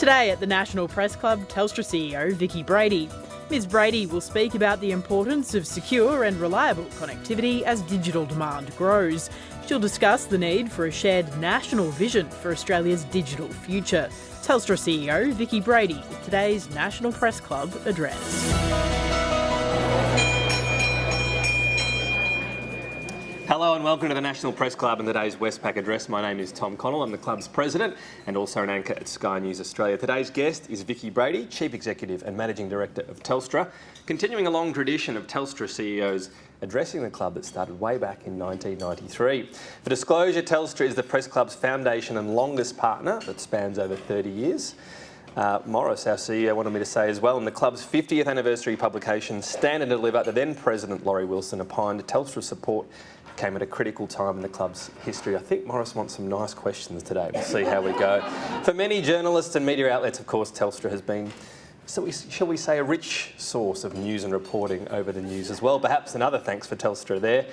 Today at the National Press Club, Telstra CEO Vicki Brady. Ms Brady will speak about the importance of secure and reliable connectivity as digital demand grows. She'll discuss the need for a shared national vision for Australia's digital future. Telstra CEO Vicki Brady with today's National Press Club address. Hello and welcome to the National Press Club and today's Westpac address. My name is Tom Connell. I'm the club's president and also an anchor at Sky News Australia. Today's guest is Vicki Brady, Chief Executive and Managing Director of Telstra, continuing a long tradition of Telstra CEOs addressing the club that started way back in 1993. For disclosure, Telstra is the Press Club's foundation and longest partner that spans over 30 years. Morris, our CEO, wanted me to say as well, in the club's 50th anniversary publication, Stand and Deliver, the then President Laurie Wilson opined Telstra's support came at a critical time in the club's history. I think Morris wants some nice questions today. We'll see how we go. For many journalists and media outlets, of course, Telstra has been, shall we say, a rich source of news and reporting over the news as well. Perhaps another thanks for Telstra there.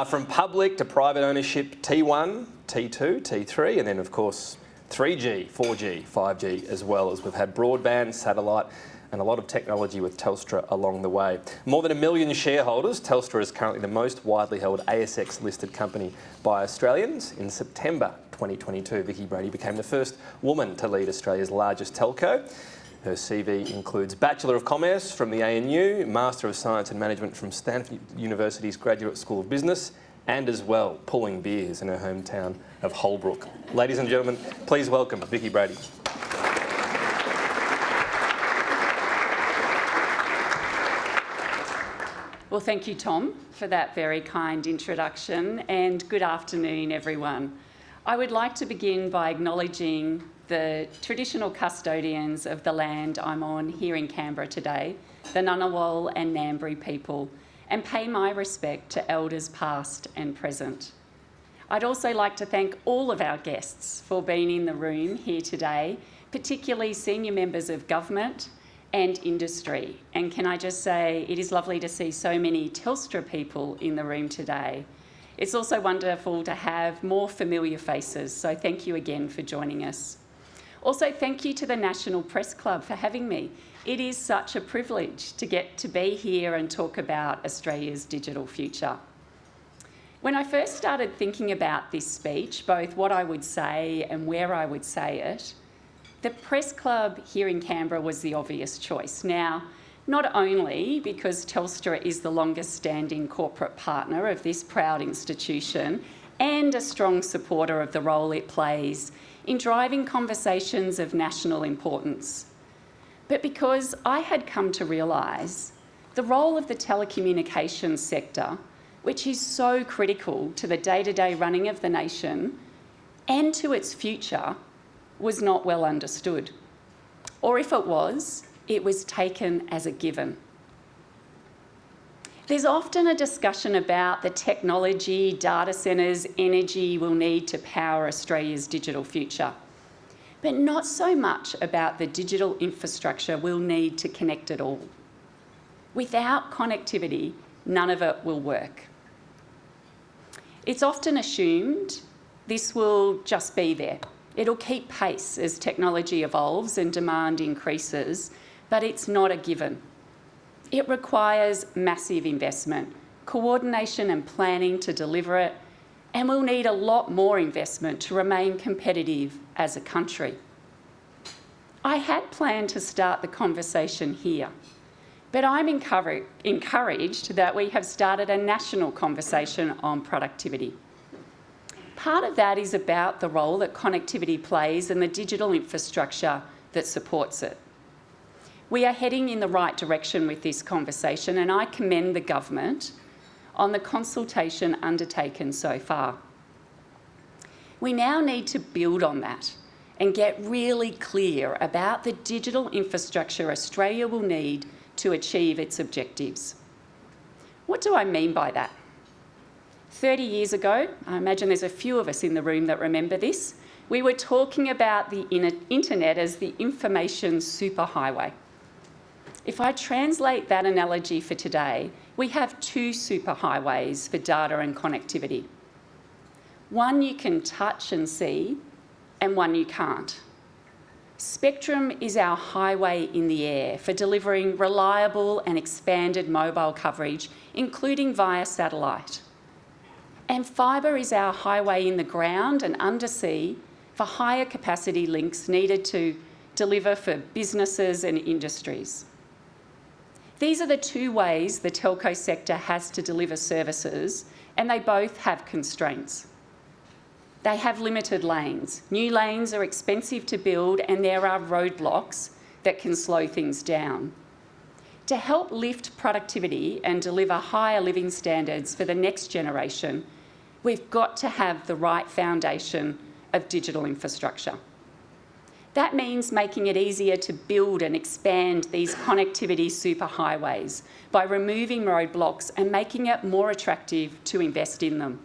From public to private ownership, T1, T2, T3, and then, of course, 3G, 4G, 5G, as well as we've had broadband, satellite, and a lot of technology with Telstra along the way. More than 1 million shareholders, Telstra is currently the most widely held ASX-listed company by Australians. In September 2022, Vicki Brady became the first woman to lead Australia's largest telco. Her CV includes Bachelor of Commerce from the ANU, Master of Science and Management from Stanford University's Graduate School of Business, and as well, pulling beers in her hometown of Holbrook. Ladies and gentlemen, please welcome Vicki Brady. Well, thank you, Tom, for that very kind introduction, and good afternoon, everyone. I would like to begin by acknowledging the traditional custodians of the land I'm on here in Canberra today, the Ngunnawal and Ngambri people, and pay my respect to elders past and present. I'd also like to thank all of our guests for being in the room here today, particularly senior members of government and industry. And can I just say, it is lovely to see so many Telstra people in the room today. It's also wonderful to have more familiar faces, so thank you again for joining us. Also, thank you to the National Press Club for having me. It is such a privilege to get to be here and talk about Australia's digital future. When I first started thinking about this speech, both what I would say and where I would say it, the Press Club here in Canberra was the obvious choice. Now, not only because Telstra is the longest standing corporate partner of this proud institution and a strong supporter of the role it plays in driving conversations of national importance, but because I had come to realise the role of the telecommunications sector, which is so critical to the day-to-day running of the nation and to its future, was not well understood. Or if it was taken as a given. There's often a discussion about the technology, data centres, energy we'll need to power Australia's digital future, but not so much about the digital infrastructure we'll need to connect it all. Without connectivity, none of it will work. It's often assumed this will just be there. It'll keep pace as technology evolves and demand increases, but it's not a given. It requires massive investment, coordination and planning to deliver it, and we'll need a lot more investment to remain competitive as a country. I had planned to start the conversation here, but I'm encouraged that we have started a national conversation on productivity. Part of that is about the role that connectivity plays and the digital infrastructure that supports it. We are heading in the right direction with this conversation, and I commend the government on the consultation undertaken so far. We now need to build on that and get really clear about the digital infrastructure Australia will need to achieve its objectives. What do I mean by that? 30 years ago, I imagine there's a few of us in the room that remember this, we were talking about the internet as the information superhighway. If I translate that analogy for today, we have two superhighways for data and connectivity. One you can touch and see, and one you can't. Spectrum is our highway in the air for delivering reliable and expanded mobile coverage, including via satellite. And fibre is our highway in the ground and undersea for higher capacity links needed to deliver for businesses and industries. These are the two ways the telco sector has to deliver services, and they both have constraints. They have limited lanes. New lanes are expensive to build, and there are roadblocks that can slow things down. To help lift productivity and deliver higher living standards for the next generation, we've got to have the right foundation of digital infrastructure. That means making it easier to build and expand these connectivity superhighways by removing roadblocks and making it more attractive to invest in them.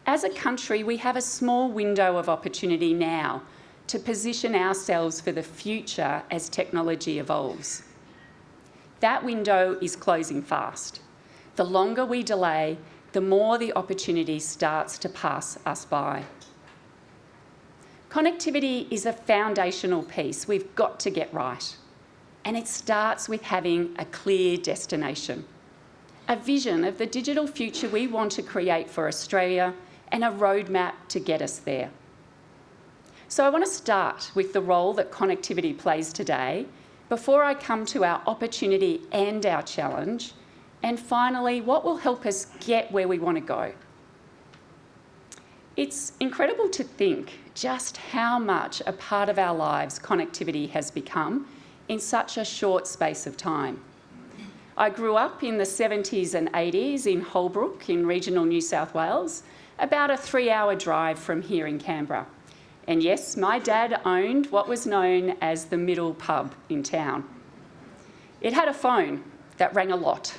As a country, we have a small window of opportunity now to position ourselves for the future as technology evolves. That window is closing fast. The longer we delay, the more the opportunity starts to pass us by. Connectivity is a foundational piece we've got to get right, and it starts with having a clear destination, a vision of the digital future we want to create for Australia and a roadmap to get us there. So I want to start with the role that connectivity plays today before I come to our opportunity and our challenge, and finally, what will help us get where we want to go. It's incredible to think just how much a part of our lives connectivity has become in such a short space of time. I grew up in the 70s and 80s in Holbrook in regional New South Wales, about a 3-hour drive from here in Canberra. And yes, my dad owned what was known as the middle pub in town. It had a phone that rang a lot,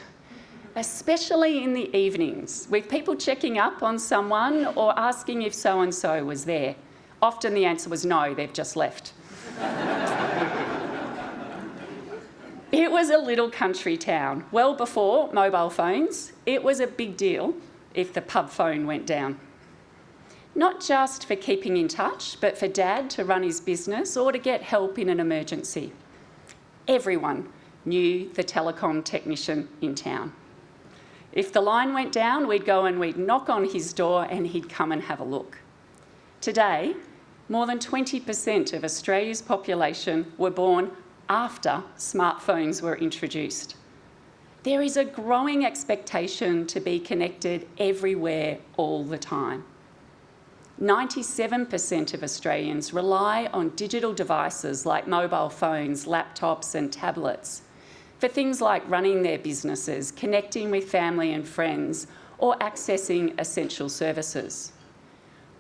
especially in the evenings, with people checking up on someone or asking if so-and-so was there. Often the answer was no, they've just left. It was a little country town. Well before mobile phones, it was a big deal if the pub phone went down. Not just for keeping in touch, but for Dad to run his business or to get help in an emergency. Everyone knew the telecom technician in town. If the line went down, we'd go and we'd knock on his door and he'd come and have a look. Today, more than 20% of Australia's population were born after smartphones were introduced. There is a growing expectation to be connected everywhere all the time. 97% of Australians rely on digital devices like mobile phones, laptops and tablets for things like running their businesses, connecting with family and friends, or accessing essential services.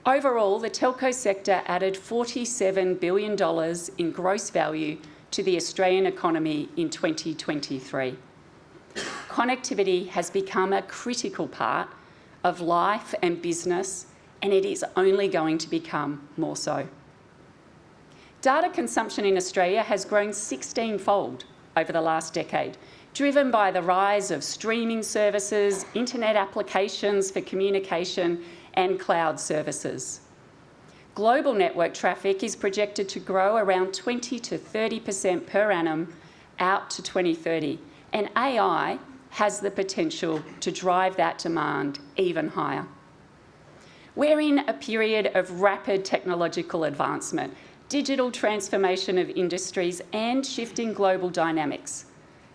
Overall, the telco sector added $47 billion in gross value to the Australian economy in 2023. Connectivity has become a critical part of life and business, and it is only going to become more so. Data consumption in Australia has grown 16-fold over the last decade, driven by the rise of streaming services, internet applications for communication, and cloud services. Global network traffic is projected to grow around 20 to 30% per annum out to 2030, and AI has the potential to drive that demand even higher. We're in a period of rapid technological advancement, digital transformation of industries and shifting global dynamics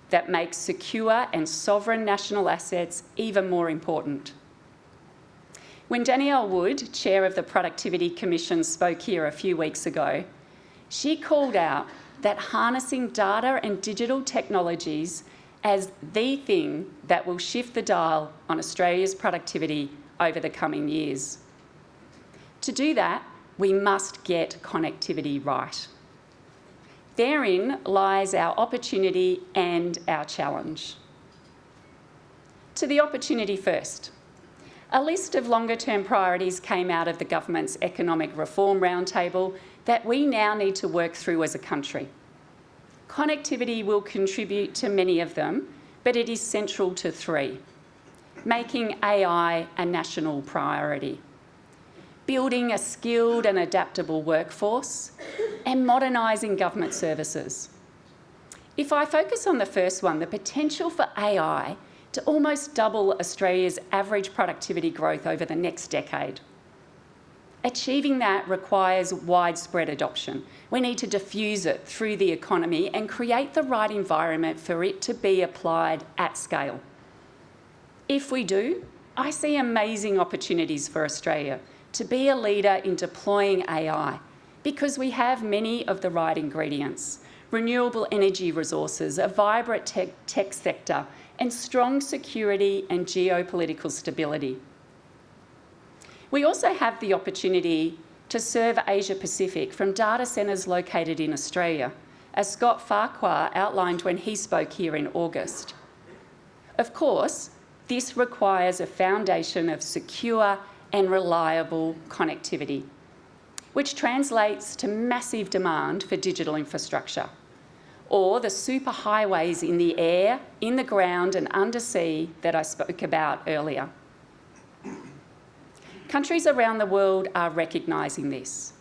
that make secure and sovereign national assets even more important. When Danielle Wood, Chair of the Productivity Commission, spoke here a few weeks ago, she called out that harnessing data and digital technologies as the thing that will shift the dial on Australia's productivity over the coming years. To do that, we must get connectivity right. Therein lies our opportunity and our challenge. To the opportunity first. A list of longer-term priorities came out of the government's economic reform roundtable that we now need to work through as a country. Connectivity will contribute to many of them, but it is central to 3. Making AI a national priority. Building a skilled and adaptable workforce, and modernising government services. If I focus on the first one, the potential for AI to almost double Australia's average productivity growth over the next decade. Achieving that requires widespread adoption. We need to diffuse it through the economy and create the right environment for it to be applied at scale. If we do, I see amazing opportunities for Australia to be a leader in deploying AI because we have many of the right ingredients: renewable energy resources, a vibrant tech sector, and strong security and geopolitical stability. We also have the opportunity to serve Asia Pacific from data centres located in Australia, as Scott Farquhar outlined when he spoke here in August. Of course, this requires a foundation of secure and reliable connectivity, which translates to massive demand for digital infrastructure, or the superhighways in the air, in the ground and undersea that I spoke about earlier. Countries around the world are recognising this.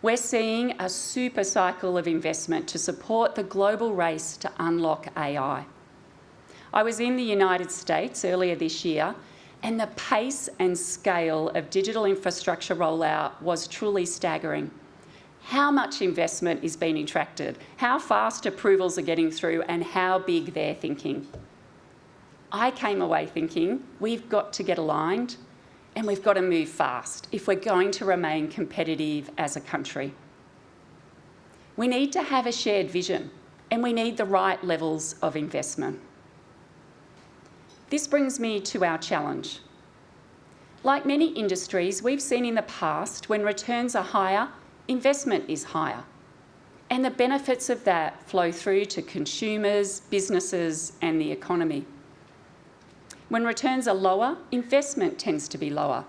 We're seeing a super cycle of investment to support the global race to unlock AI. I was in the United States earlier this year, and the pace and scale of digital infrastructure rollout was truly staggering. How much investment is being attracted, how fast approvals are getting through, and how big they're thinking. I came away thinking we've got to get aligned and we've got to move fast if we're going to remain competitive as a country. We need to have a shared vision and we need the right levels of investment. This brings me to our challenge. Like many industries, we've seen in the past when returns are higher, investment is higher. And the benefits of that flow through to consumers, businesses, and the economy. When returns are lower, investment tends to be lower.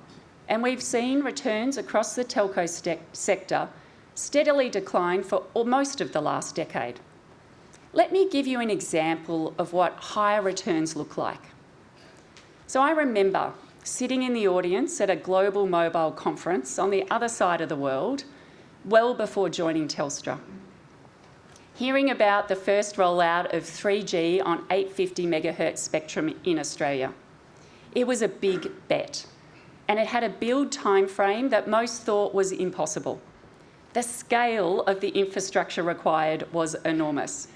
And we've seen returns across the telco sector steadily decline for most of the last decade. Let me give you an example of what higher returns look like. So I remember sitting in the audience at a global mobile conference on the other side of the world, well before joining Telstra, hearing about the first rollout of 3G on 850 megahertz spectrum in Australia. It was a big bet, and it had a build timeframe that most thought was impossible. The scale of the infrastructure required was enormous.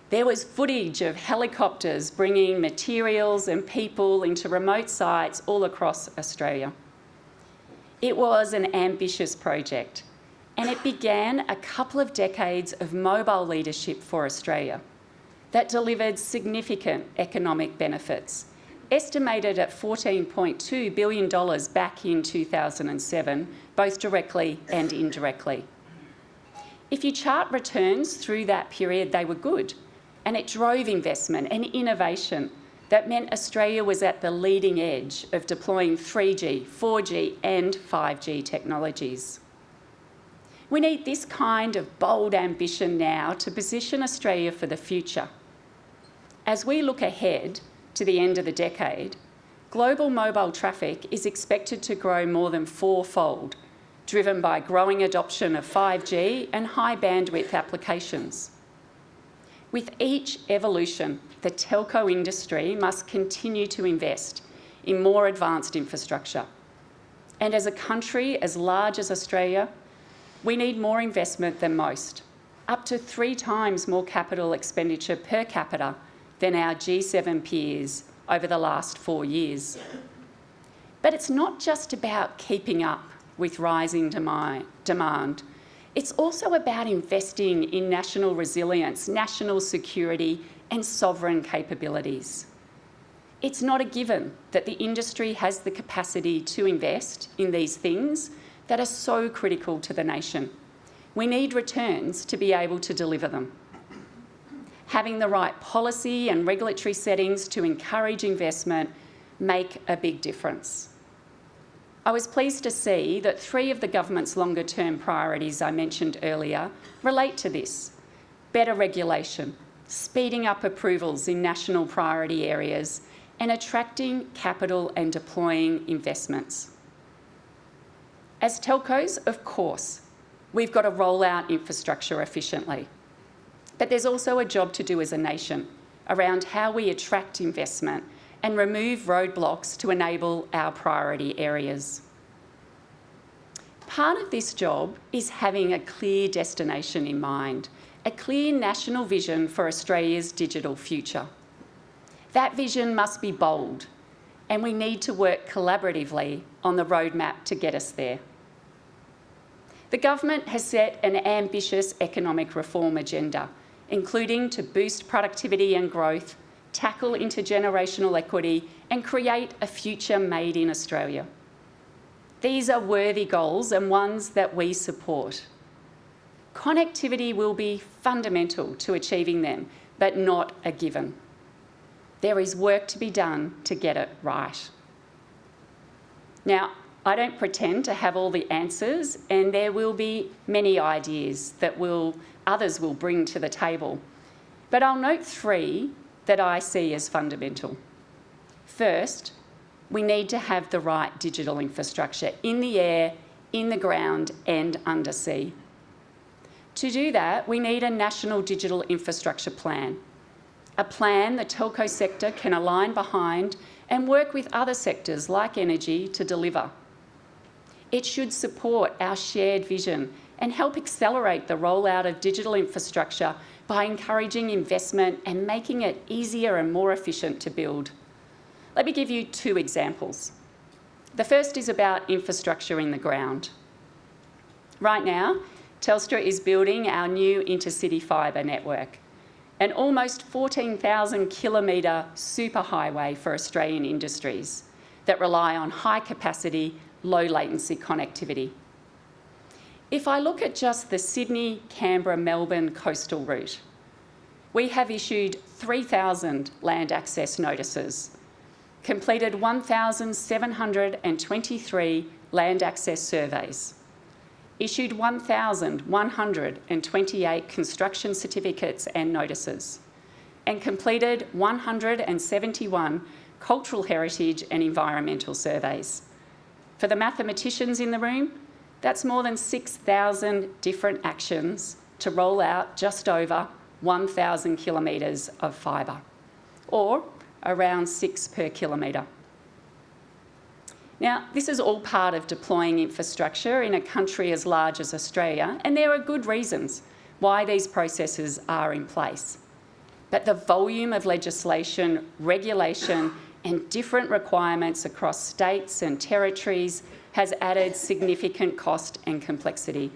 There was footage of helicopters bringing materials and people into remote sites all across Australia. It was an ambitious project, and it began a couple of decades of mobile leadership for Australia that delivered significant economic benefits, estimated at $14.2 billion back in 2007, both directly and indirectly. If you chart returns through that period, they were good, and it drove investment and innovation that meant Australia was at the leading edge of deploying 3G, 4G and 5G technologies. We need this kind of bold ambition now to position Australia for the future. As we look ahead to the end of the decade, global mobile traffic is expected to grow more than fourfold, driven by growing adoption of 5G and high bandwidth applications. With each evolution, the telco industry must continue to invest in more advanced infrastructure. And as a country as large as Australia, we need more investment than most, up to 3 times more capital expenditure per capita than our G7 peers over the last 4 years. But it's not just about keeping up with rising demand. It's also about investing in national resilience, national security and sovereign capabilities. It's not a given that the industry has the capacity to invest in these things that are so critical to the nation. We need returns to be able to deliver them. Having the right policy and regulatory settings to encourage investment make a big difference. I was pleased to see that 3 of the government's longer-term priorities I mentioned earlier relate to this: better regulation, speeding up approvals in national priority areas, and attracting capital and deploying investments. As telcos, of course, We've got to roll out infrastructure efficiently. But there's also a job to do as a nation around how we attract investment and remove roadblocks to enable our priority areas. Part of this job is having a clear destination in mind, a clear national vision for Australia's digital future. That vision must be bold, and we need to work collaboratively on the roadmap to get us there. The government has set an ambitious economic reform agenda, including to boost productivity and growth, tackle intergenerational equity, and create a future made in Australia. These are worthy goals and ones that we support. Connectivity will be fundamental to achieving them, but not a given. There is work to be done to get it right. Now, I don't pretend to have all the answers, and there will be many ideas that others will bring to the table. But I'll note 3 that I see as fundamental. First, we need to have the right digital infrastructure in the air, in the ground, and undersea. To do that, we need a national digital infrastructure plan, a plan the telco sector can align behind and work with other sectors like energy to deliver. It should support our shared vision and help accelerate the rollout of digital infrastructure by encouraging investment and making it easier and more efficient to build. Let me give you 2 examples. The first is about infrastructure in the ground. Right now, Telstra is building our new intercity fibre network, an almost 14,000 kilometre superhighway for Australian industries that rely on high-capacity, low-latency connectivity. If I look at just the Sydney, Canberra, Melbourne coastal route, we have issued 3,000 land access notices, completed 1,723 land access surveys, issued 1,128 construction certificates and notices, and completed 171 cultural heritage and environmental surveys. For the mathematicians in the room, that's more than 6,000 different actions to roll out just over 1,000 kilometres of fibre, or around 6 per kilometre. Now, this is all part of deploying infrastructure in a country as large as Australia, and there are good reasons why these processes are in place. But the volume of legislation, regulation, and different requirements across states and territories has added significant cost and complexity.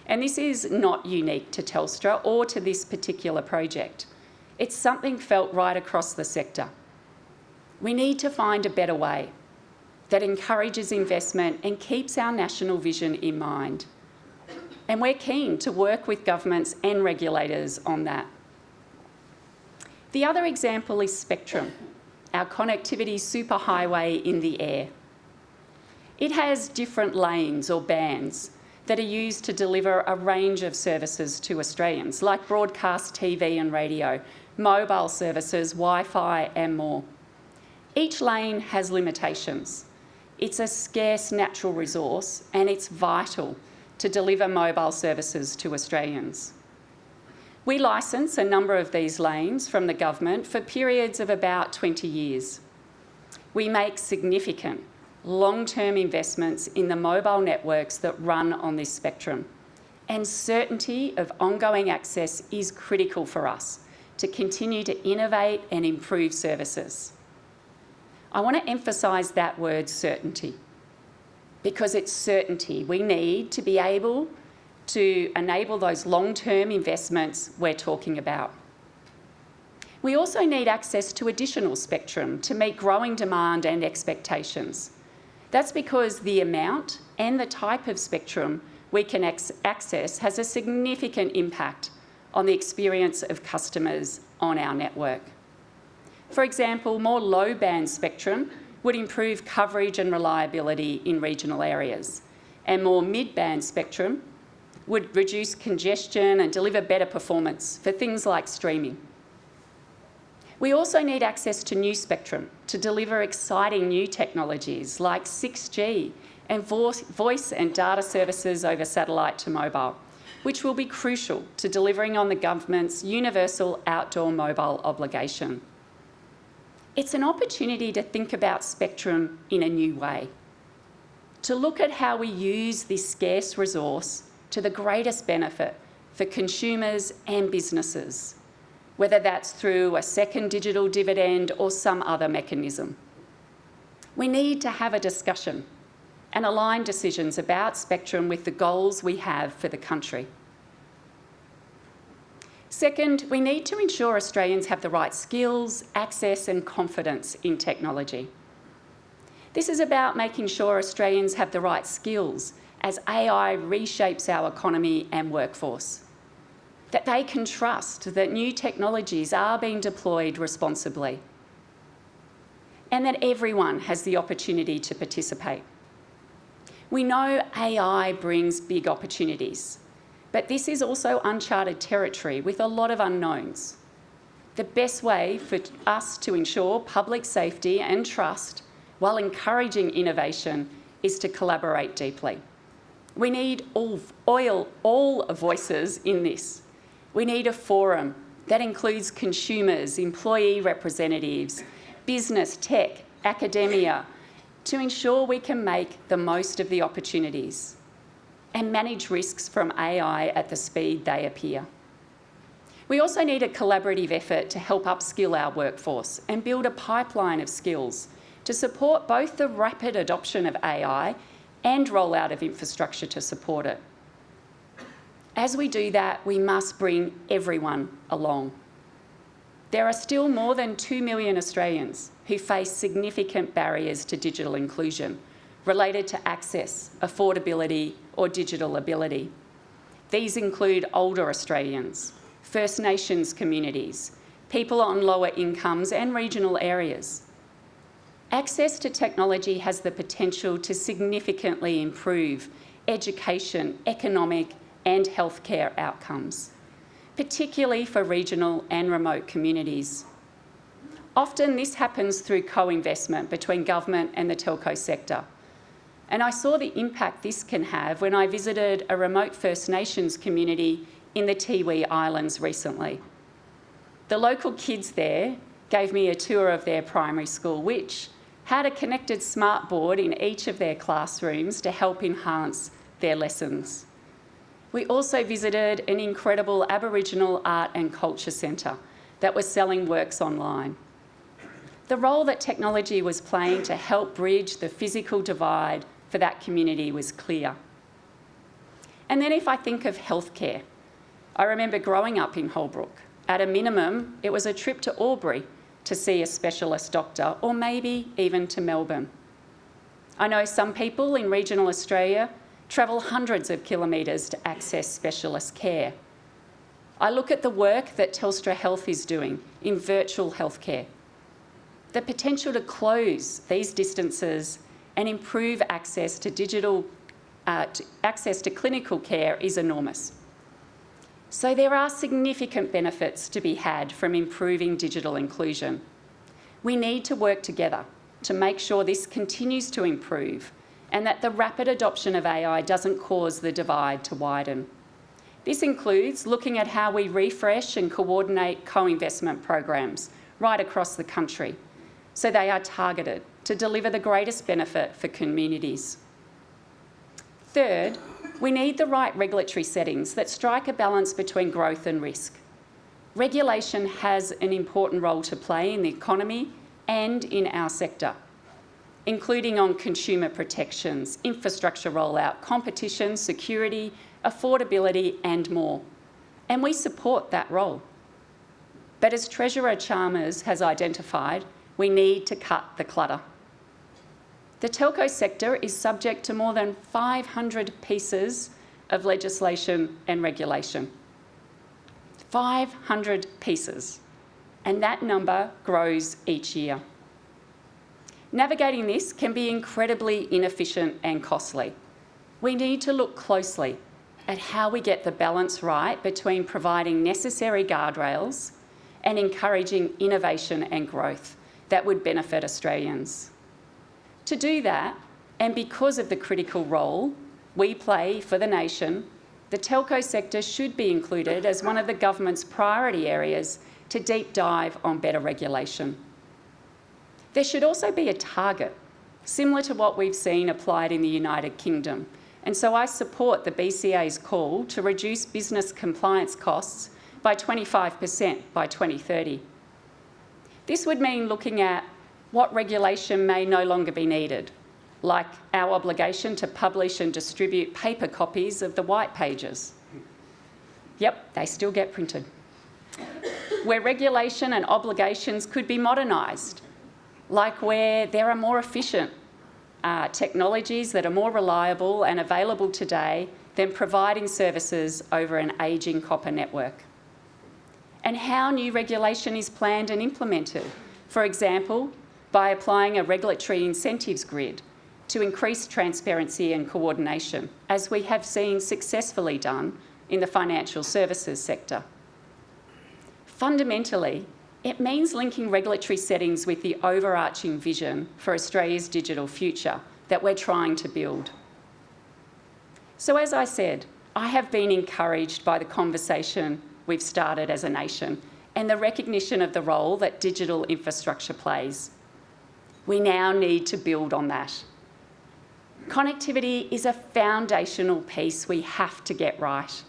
And this is not unique to Telstra or to this particular project. It's something felt right across the sector. We need to find a better way that encourages investment and keeps our national vision in mind. And we're keen to work with governments and regulators on that. The other example is spectrum, our connectivity superhighway in the air. It has different lanes or bands that are used to deliver a range of services to Australians, like broadcast TV and radio, mobile services, Wi-Fi and more. Each lane has limitations. It's a scarce natural resource and it's vital to deliver mobile services to Australians. We licence a number of these lanes from the government for periods of about 20 years. We make significant long-term investments in the mobile networks that run on this spectrum, and certainty of ongoing access is critical for us to continue to innovate and improve services. I want to emphasise that word certainty, because it's certainty we need to be able to enable those long-term investments we're talking about. We also need access to additional spectrum to meet growing demand and expectations. That's because the amount and the type of spectrum we can access has a significant impact on the experience of customers on our network. For example, more low-band spectrum would improve coverage and reliability in regional areas, and more mid-band spectrum would reduce congestion and deliver better performance for things like streaming. We also need access to new spectrum to deliver exciting new technologies like 6G and voice and data services over satellite to mobile, which will be crucial to delivering on the government's universal outdoor mobile obligation. It's an opportunity to think about spectrum in a new way, to look at how we use this scarce resource to the greatest benefit for consumers and businesses, whether that's through a second digital dividend or some other mechanism. We need to have a discussion and align decisions about spectrum with the goals we have for the country. Second, we need to ensure Australians have the right skills, access and confidence in technology. This is about making sure Australians have the right skills as AI reshapes our economy and workforce, that they can trust that new technologies are being deployed responsibly, and that everyone has the opportunity to participate. We know AI brings big opportunities, but this is also uncharted territory with a lot of unknowns. The best way for us to ensure public safety and trust while encouraging innovation is to collaborate deeply. We need all voices in this. We need a forum that includes consumers, employee representatives, business, tech, academia, to ensure we can make the most of the opportunities and manage risks from AI at the speed they appear. We also need a collaborative effort to help upskill our workforce and build a pipeline of skills to support both the rapid adoption of AI and rollout of infrastructure to support it. As we do that, we must bring everyone along. There are still more than 2 million Australians who face significant barriers to digital inclusion related to access, affordability or digital ability. These include older Australians, First Nations communities, people on lower incomes and regional areas. Access to technology has the potential to significantly improve education, economic and healthcare outcomes, particularly for regional and remote communities. Often this happens through co-investment between government and the telco sector. And I saw the impact this can have when I visited a remote First Nations community in the Tiwi Islands recently. The local kids there gave me a tour of their primary school, which had a connected smart board in each of their classrooms to help enhance their lessons. We also visited an incredible Aboriginal art and culture centre that was selling works online. The role that technology was playing to help bridge the physical divide for that community was clear. And then if I think of healthcare, I remember growing up in Holbrook. At a minimum, it was a trip to Albury to see a specialist doctor, or maybe even to Melbourne. I know some people in regional Australia travel hundreds of kilometres to access specialist care. I look at the work that Telstra Health is doing in virtual healthcare. The potential to close these distances and improve access to clinical care is enormous. So there are significant benefits to be had from improving digital inclusion. We need to work together to make sure this continues to improve and that the rapid adoption of AI doesn't cause the divide to widen. This includes looking at how we refresh and coordinate co-investment programs right across the country so they are targeted to deliver the greatest benefit for communities. Third, we need the right regulatory settings that strike a balance between growth and risk. Regulation has an important role to play in the economy and in our sector, including on consumer protections, infrastructure rollout, competition, security, affordability and more. And we support that role. But as Treasurer Chalmers has identified, we need to cut the clutter. The telco sector is subject to more than 500 pieces of legislation and regulation. 500 pieces, and that number grows each year. Navigating this can be incredibly inefficient and costly. We need to look closely at how we get the balance right between providing necessary guardrails and encouraging innovation and growth that would benefit Australians. To do that, And because of the critical role we play for the nation, the telco sector should be included as one of the government's priority areas to deep dive on better regulation. There should also be a target, similar to what we've seen applied in the United Kingdom. And so I support the BCA's call to reduce business compliance costs by 25% by 2030. This would mean looking at what regulation may no longer be needed, like our obligation to publish and distribute paper copies of the white pages. Yep, they still get printed. Where regulation and obligations could be modernised, like where there are more efficient technologies that are more reliable and available today than providing services over an ageing copper network. And how new regulation is planned and implemented, for example, by applying a regulatory incentives grid to increase transparency and coordination, as we have seen successfully done in the financial services sector. Fundamentally, it means linking regulatory settings with the overarching vision for Australia's digital future that we're trying to build. So as I said, I have been encouraged by the conversation we've started as a nation and the recognition of the role that digital infrastructure plays. We now need to build on that. Connectivity is a foundational piece we have to get right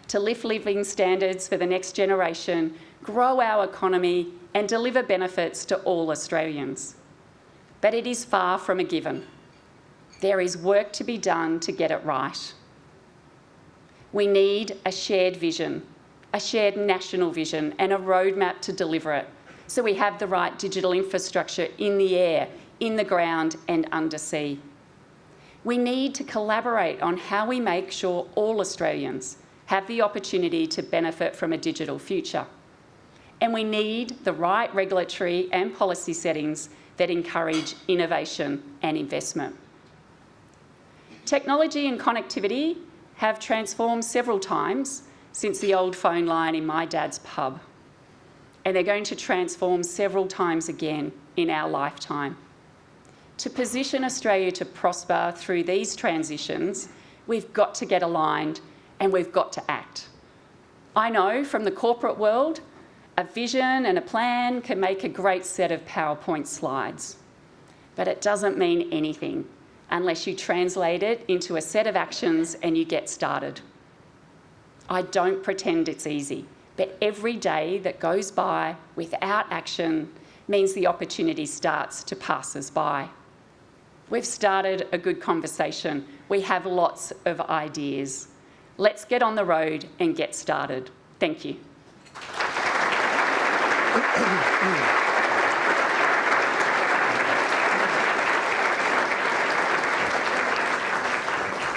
to lift living standards for the next generation, grow our economy and deliver benefits to all Australians. But it is far from a given. There is work to be done to get it right. We need a shared vision, a shared national vision and a roadmap to deliver it, so we have the right digital infrastructure in the air, in the ground and undersea. We need to collaborate on how we make sure all Australians have the opportunity to benefit from a digital future. And we need the right regulatory and policy settings that encourage innovation and investment. Technology and connectivity have transformed several times since the old phone line in my dad's pub. And they're going to transform several times again in our lifetime. To position Australia to prosper through these transitions, we've got to get aligned and we've got to act. I know from the corporate world, a vision and a plan can make a great set of PowerPoint slides, but it doesn't mean anything unless you translate it into a set of actions and you get started. I don't pretend it's easy, but every day that goes by without action means the opportunity starts to pass us by. We've started a good conversation. We have lots of ideas. Let's get on the road and get started. Thank you.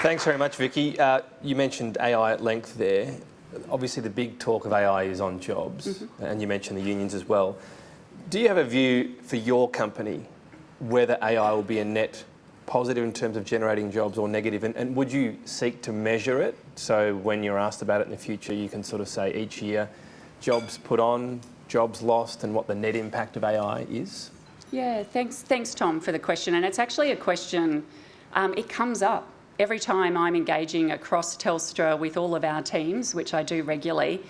Thanks very much, Vicki. You mentioned AI at length there. Obviously, the big talk of AI is on jobs, and you mentioned the unions as well. Do you have a view for your company whether AI will be a net positive in terms of generating jobs or negative? And would you seek to measure it? So when you're asked about it in the future, you can sort of say each year, jobs put on, jobs lost, and what the net impact of AI is? Yeah, thanks, Tom, for the question. And it's actually a question, it comes up every time I'm engaging across Telstra with all of our teams, which I do regularly,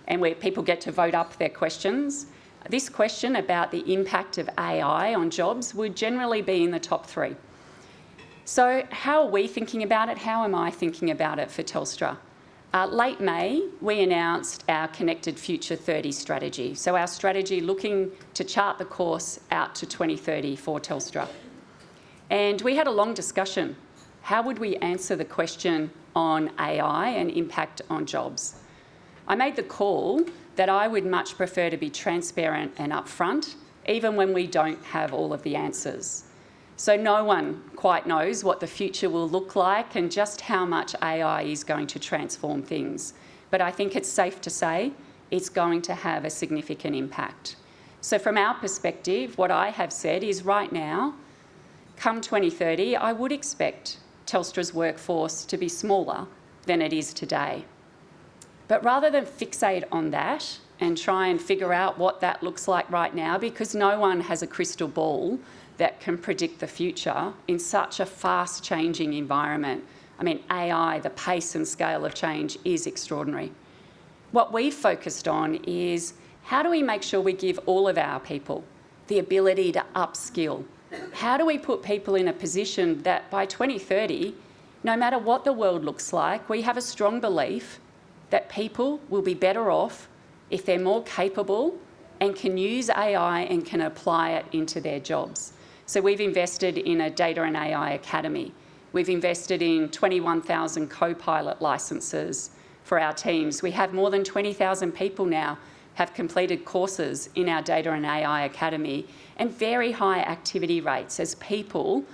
and where people get to vote up their questions. This question about the impact of AI on jobs would generally be in the top three. So how are we thinking about it? How am I thinking about it for Telstra? Late May, we announced our Connected Future 30 strategy. So our strategy looking to chart the course out to 2030 for Telstra. And we had a long discussion. How would we answer the question on AI and impact on jobs? I made the call that I would much prefer to be transparent and upfront, even when we don't have all of the answers. So no one quite knows what the future will look like and just how much AI is going to transform things. But I think it's safe to say it's going to have a significant impact. So from our perspective, what I have said is right now, come 2030, I would expect Telstra's workforce to be smaller than it is today. But rather than fixate on that and try and figure out what that looks like right now, because no one has a crystal ball that can predict the future in such a fast-changing environment. I mean, AI, the pace and scale of change is extraordinary. What we've focused on is how do we make sure we give all of our people the ability to upskill? How do we put people in a position that by 2030, no matter what the world looks like, we have a strong belief that people will be better off if they're more capable and can use AI and can apply it into their jobs. So we've invested in a Data and AI Academy. We've invested in 21,000 co-pilot licences for our teams. We have more than 20,000 people now have completed courses in our Data and AI Academy, and very high activity rates as people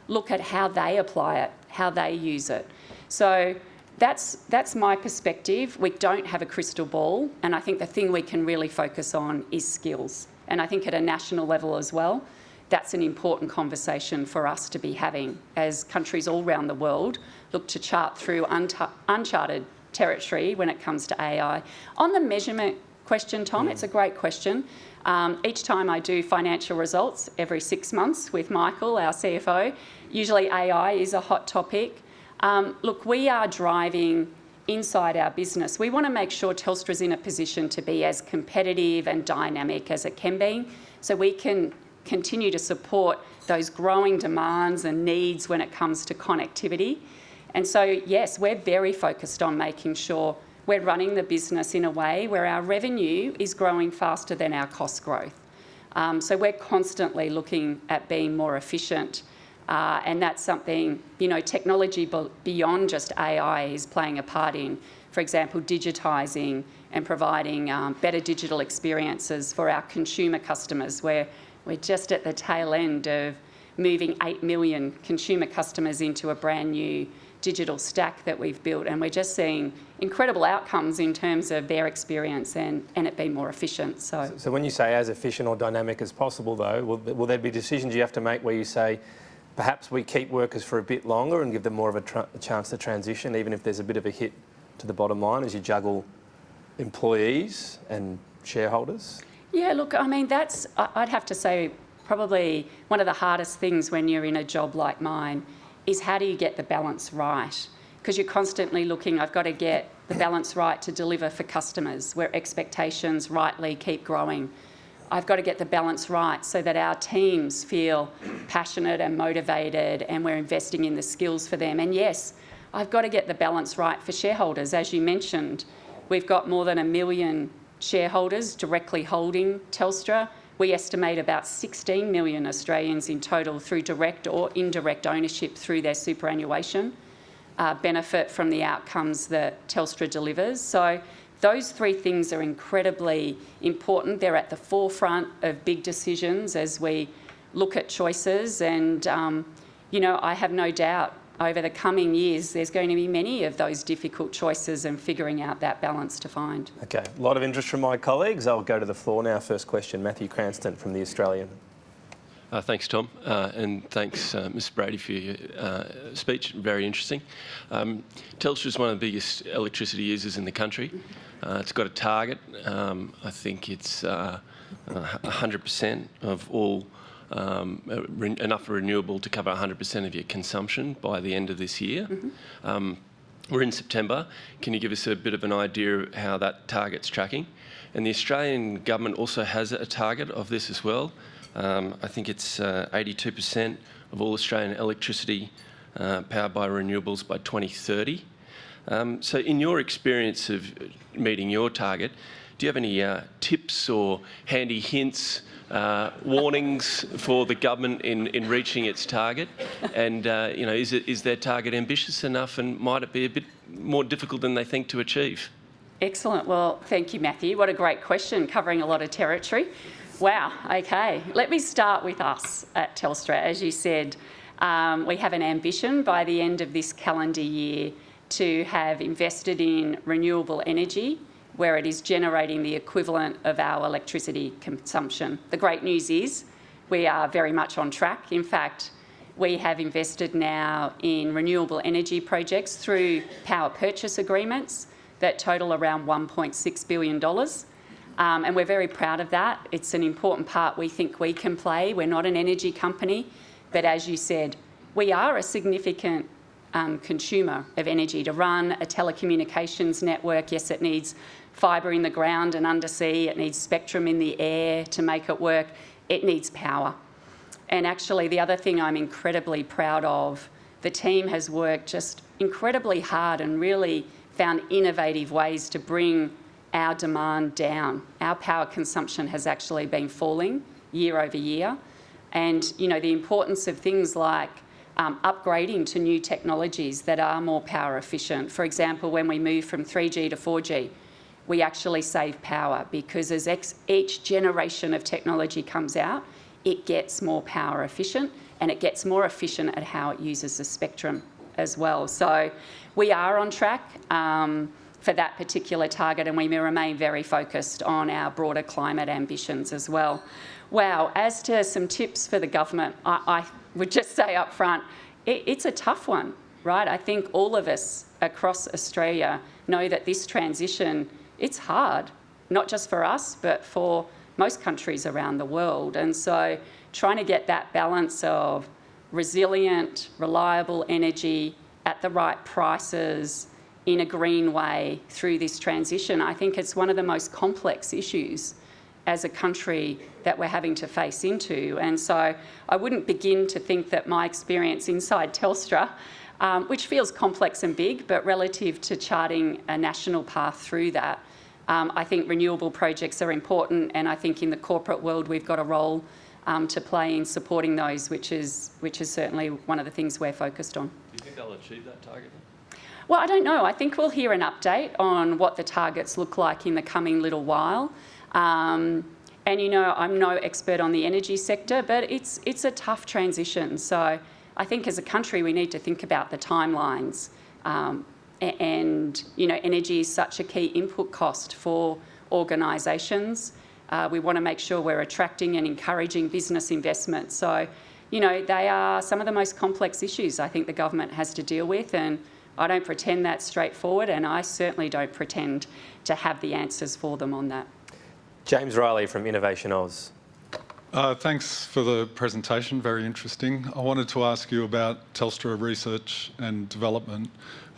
look at how they apply it, how they use it. So that's my perspective. We don't have a crystal ball, and I think the thing we can really focus on is skills. And I think at a national level as well, that's an important conversation for us to be having as countries all around the world look to chart through uncharted territory when it comes to AI. On the measurement question, Tom, it's a great question. Each time I do financial results every 6 months with Michael, our CFO, usually AI is a hot topic. Look, we are driving inside our business. We want to make sure Telstra's in a position to be as competitive and dynamic as it can be, so we can continue to support those growing demands and needs when it comes to connectivity. And so, yes, we're very focused on making sure we're running the business in a way where our revenue is growing faster than our cost growth. So we're constantly looking at being more efficient, and that's something, you know, technology beyond just AI is playing a part in. For example, digitising and providing better digital experiences for our consumer customers, where we're just at the tail end of moving 8 million consumer customers into a brand new digital stack that we've built, and we're just seeing incredible outcomes in terms of their experience and it being more efficient. So when you say as efficient or dynamic as possible, though, will there be decisions you have to make where you say, perhaps we keep workers for a bit longer and give them more of a chance to transition, even if there's a bit of a hit to the bottom line as you juggle employees and shareholders? Yeah, look, I mean, that's, I'd have to say, probably one of the hardest things when you're in a job like mine is how do you get the balance right? Because you're constantly looking, I've got to get the balance right to deliver for customers, where expectations rightly keep growing. I've got to get the balance right so that our teams feel passionate and motivated and we're investing in the skills for them. And yes, I've got to get the balance right for shareholders. As you mentioned, we've got more than 1 million shareholders directly holding Telstra. We estimate about 16 million Australians in total through direct or indirect ownership through their superannuation benefit from the outcomes that Telstra delivers. So those three things are incredibly important. They're at the forefront of big decisions as we look at choices, and you know, I have no doubt over the coming years there's going to be many of those difficult choices and figuring out that balance to find. Okay, a lot of interest from my colleagues. I'll go to the floor now. First question, Matthew Cranston from The Australian. Thanks, Tom, and thanks, Ms Brady, for your speech. Very interesting. Telstra is one of the biggest electricity users in the country. It's got a target. I think it's 100% of all, enough renewable to cover 100% of your consumption by the end of this year. We're in September. Can you give us a bit of an idea of how that target's tracking? And the Australian government also has a target of this as well. I think it's 82% of all Australian electricity powered by renewables by 2030. So in your experience of meeting your target, do you have any tips or handy hints, warnings for the government in reaching its target? And you know, is their target ambitious enough, and might it be a bit more difficult than they think to achieve? Excellent. Well, thank you, Matthew. What a great question, covering a lot of territory. Wow, okay. Let me start with us at Telstra. As you said, we have an ambition by the end of this calendar year to have invested in renewable energy where it is generating the equivalent of our electricity consumption. The great news is we are very much on track. In fact, we have invested now in renewable energy projects through power purchase agreements that total around $1.6 billion. And we're very proud of that. It's an important part we think we can play. We're not an energy company, but as you said, we are a significant consumer of energy. To run a telecommunications network, yes, it needs fibre in the ground and undersea, it needs spectrum in the air to make it work, it needs power. And actually, the other thing I'm incredibly proud of, the team has worked just incredibly hard and really found innovative ways to bring our demand down. Our power consumption has actually been falling year over year. And, you know, the importance of things like upgrading to new technologies that are more power efficient. For example, when we move from 3G to 4G, we actually save power because as each generation of technology comes out, it gets more power efficient and it gets more efficient at how it uses the spectrum as well. So we are on track for that particular target, and we remain very focused on our broader climate ambitions as well. Wow, as to some tips for the government, I would just say up front, it's a tough one, right? I think all of us across Australia know that this transition, it's hard, not just for us, but for most countries around the world. And so trying to get that balance of resilient, reliable energy at the right prices in a green way through this transition, I think it's one of the most complex issues as a country that we're having to face into. And so I wouldn't begin to think that my experience inside Telstra, which feels complex and big, but relative to charting a national path through that, I think renewable projects are important, and I think in the corporate world we've got a role to play in supporting those, which is certainly one of the things we're focused on. Do you think they'll achieve that target? Well, I don't know. I think we'll hear an update on what the targets look like in the coming little while. And, you know, I'm no expert on the energy sector, but it's a tough transition. So I think as a country we need to think about the timelines. And, you know, energy is such a key input cost for organisations. We want to make sure we're attracting and encouraging business investment. So, you know, they are some of the most complex issues I think the government has to deal with, and I don't pretend that's straightforward, and I certainly don't pretend to have the answers for them on that. James Riley from Innovation Oz. Thanks for the presentation, very interesting. I wanted to ask you about Telstra Research and Development.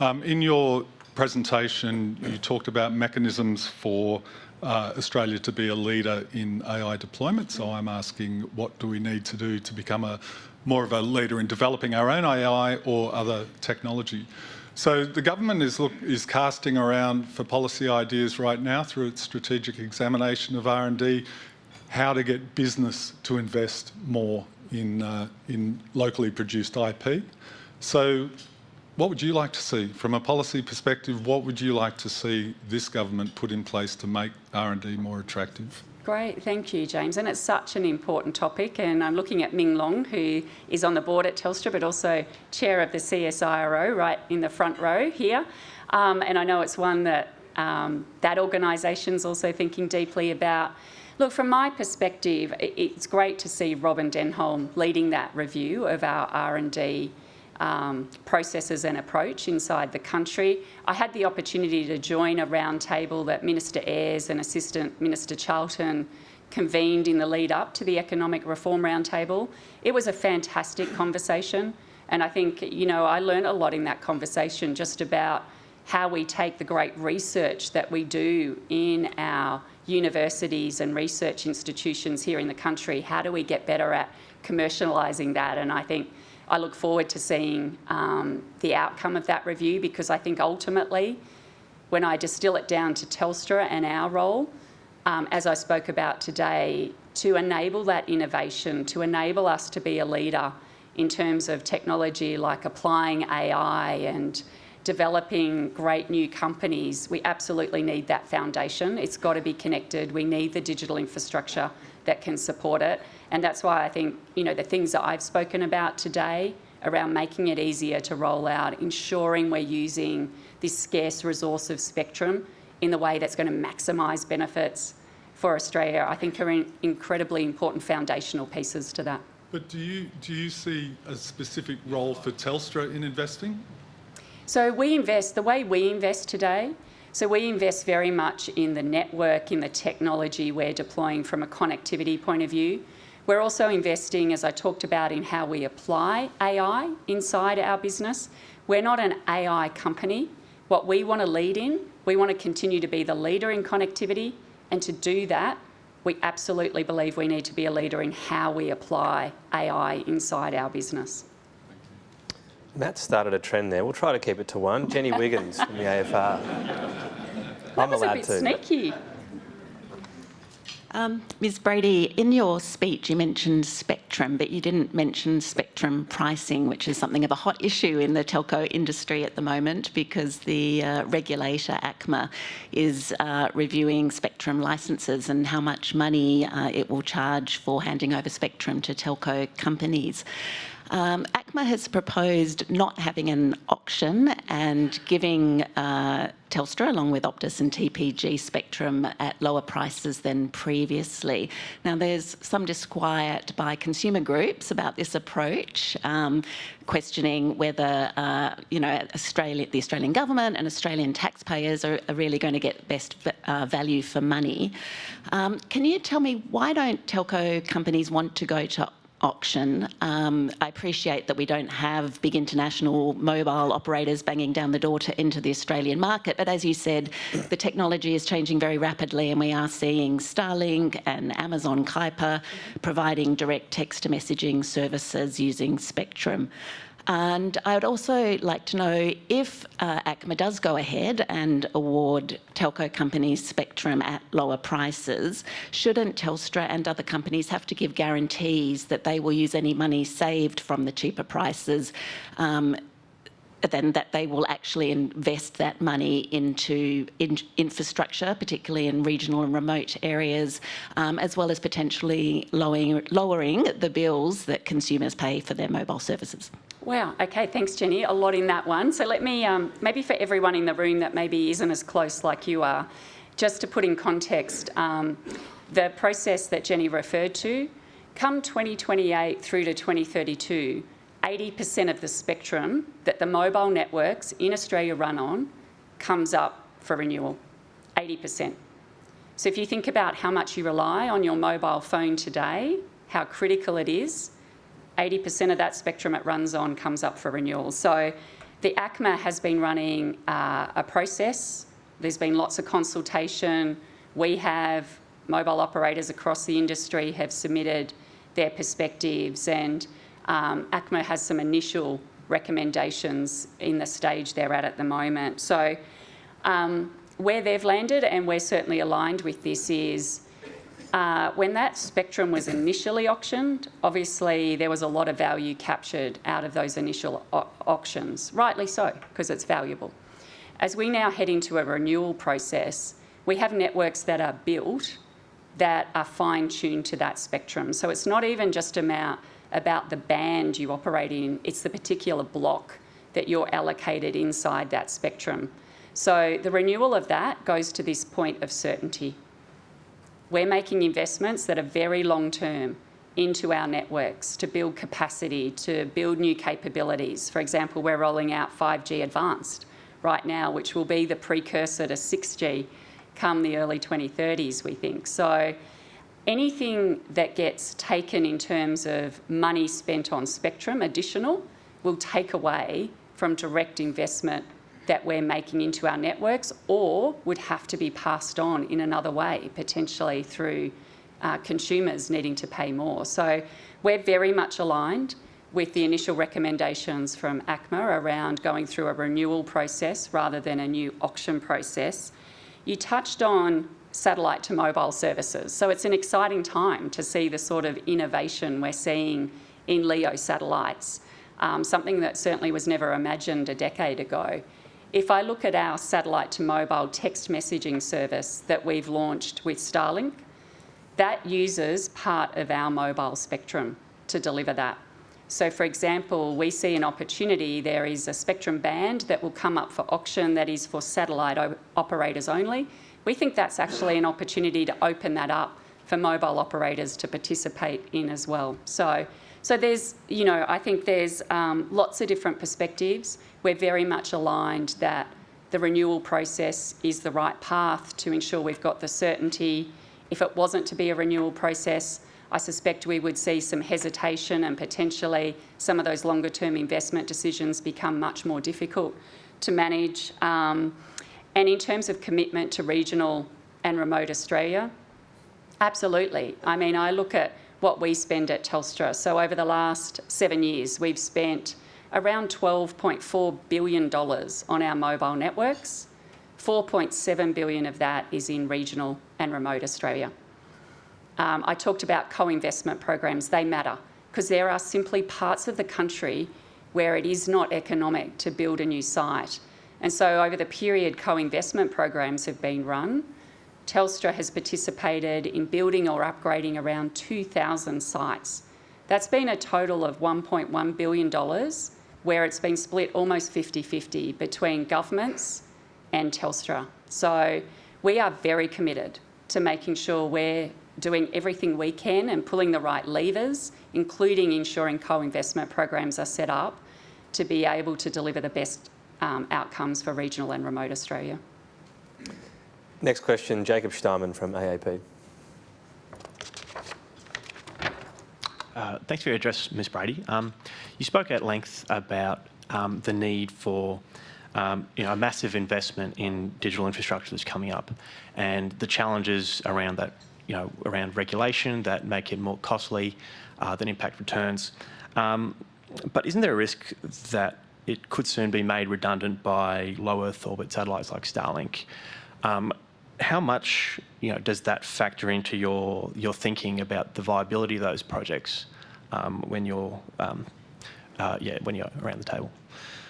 In your presentation, you talked about mechanisms for Australia to be a leader in AI deployment. So I'm asking, what do we need to do to become more of a leader in developing our own AI or other technology? So the government is casting around for policy ideas right now through its strategic examination of R&D, how to get business to invest more in locally produced IP. So what would you like to see? From a policy perspective, what would you like to see this government put in place to make R&D more attractive? Great, thank you, James. And it's such an important topic. And I'm looking at Ming Long, who is on the board at Telstra, but also chair of the CSIRO, right in the front row here. And I know it's one that that organisation's also thinking deeply about. Look, from my perspective, it's great to see Robin Denholm leading that review of our R&D processes and approach inside the country. I had the opportunity to join a roundtable that Minister Ayres and Assistant Minister Charlton convened in the lead up to the Economic Reform Roundtable. It was a fantastic conversation, and I think, you know, I learned a lot in that conversation just about how we take the great research that we do in our universities and research institutions here in the country. How do we get better at commercialising that? And I think I look forward to seeing the outcome of that review, because I think ultimately, when I distill it down to Telstra and our role, as I spoke about today, to enable that innovation, to enable us to be a leader in terms of technology like applying AI and developing great new companies, we absolutely need that foundation. It's got to be connected. We need the digital infrastructure that can support it. And that's why I think, you know, the things that I've spoken about today around making it easier to roll out, ensuring we're using this scarce resource of spectrum in the way that's going to maximise benefits for Australia, I think are incredibly important foundational pieces to that. But do you see a specific role for Telstra in investing? So we invest, the way we invest today, So we invest very much in the network, in the technology we're deploying from a connectivity point of view. We're also investing, as I talked about, in how we apply AI inside our business. We're not an AI company. What we want to lead in, we want to continue to be the leader in connectivity, and to do that, we absolutely believe we need to be a leader in how we apply AI inside our business. Matt started a trend there. We'll try to keep it to one. Jenny Wiggins from the AFR. That was a bit sneaky. Ms Brady, in your speech you mentioned spectrum, but you didn't mention spectrum pricing, which is something of a hot issue in the telco industry at the moment because the regulator, ACMA, is reviewing spectrum licences and how much money it will charge for handing over spectrum to telco companies. ACMA has proposed not having an auction and giving Telstra, along with Optus and TPG, spectrum at lower prices than previously. Now, there's some disquiet by consumer groups about this approach, questioning whether the Australian government and Australian taxpayers are really going to get best value for money. Can you tell me, why don't telco companies want to go to auction? I appreciate that we don't have big international mobile operators banging down the door to enter the Australian market, but as you said, the technology is changing very rapidly and we are seeing Starlink and Amazon Kuiper providing direct text-to-messaging services using spectrum. And I would also like to know, if ACMA does go ahead and award telco companies spectrum at lower prices, shouldn't Telstra and other companies have to give guarantees that they will use any money saved from the cheaper prices, then that they will actually invest that money into infrastructure, particularly in regional and remote areas, as well as potentially lowering the bills that consumers pay for their mobile services? Wow, okay, thanks Jenny, a lot in that one. So let me, maybe for everyone in the room that maybe isn't as close like you are, just to put in context, the process that Jenny referred to, come 2028 through to 2032, 80% of the spectrum that the mobile networks in Australia run on comes up for renewal, 80%. So if you think about how much you rely on your mobile phone today, how critical it is, 80% of that spectrum it runs on comes up for renewal. So the ACMA has been running a process. There's been lots of consultation. We have, mobile operators across the industry have submitted their perspectives, and ACMA has some initial recommendations in the stage they're at the moment. So where they've landed, and we're certainly aligned with this, is when that spectrum was initially auctioned, obviously there was a lot of value captured out of those initial auctions, rightly so, because it's valuable. As we now head into a renewal process, we have networks that are built that are fine-tuned to that spectrum. So it's not even just about the band you operate in, it's the particular block that you're allocated inside that spectrum. So the renewal of that goes to this point of certainty. We're making investments that are very long-term into our networks to build capacity, to build new capabilities. For example, we're rolling out 5G Advanced right now, which will be the precursor to 6G come the early 2030s, we think. So anything that gets taken in terms of money spent on spectrum additional will take away from direct investment that we're making into our networks, or would have to be passed on in another way, potentially through consumers needing to pay more. So we're very much aligned with the initial recommendations from ACMA around going through a renewal process rather than a new auction process. You touched on satellite to mobile services. So it's an exciting time to see the sort of innovation we're seeing in LEO satellites, something that certainly was never imagined a decade ago. If I look at our satellite to mobile text messaging service that we've launched with Starlink, that uses part of our mobile spectrum to deliver that. So for example, we see an opportunity, there is a spectrum band that will come up for auction that is for satellite operators only. We think that's actually an opportunity to open that up for mobile operators to participate in as well. So there's, I think there's lots of different perspectives. We're very much aligned that the renewal process is the right path to ensure we've got the certainty. If it wasn't to be a renewal process, I suspect we would see some hesitation and potentially some of those longer term investment decisions become much more difficult to manage. And in terms of commitment to regional and remote Australia, absolutely. I mean, I look at what we spend at Telstra. So over the last 7 years, we've spent around $12.4 billion on our mobile networks. 4.7 billion of that is in regional and remote Australia. I talked about co-investment programs. They matter because there are simply parts of the country where it is not economic to build a new site. And so over the period co-investment programs have been run, Telstra has participated in building or upgrading around 2,000 sites. That's been a total of $1.1 billion, where it's been split almost 50-50 between governments and Telstra. So we are very committed to making sure we're doing everything we can and pulling the right levers, including ensuring co-investment programs are set up to be able to deliver the best outcomes for regional and remote Australia. Next question, Jacob Steinman from AAP. Thanks for your address, Ms Brady. You spoke at length about the need for a massive investment in digital infrastructure that's coming up and the challenges around that, around regulation that make it more costly, that impact returns. But isn't there a risk that it could soon be made redundant by low Earth orbit satellites like Starlink? How much does that factor into your thinking about the viability of those projects when you're around the table?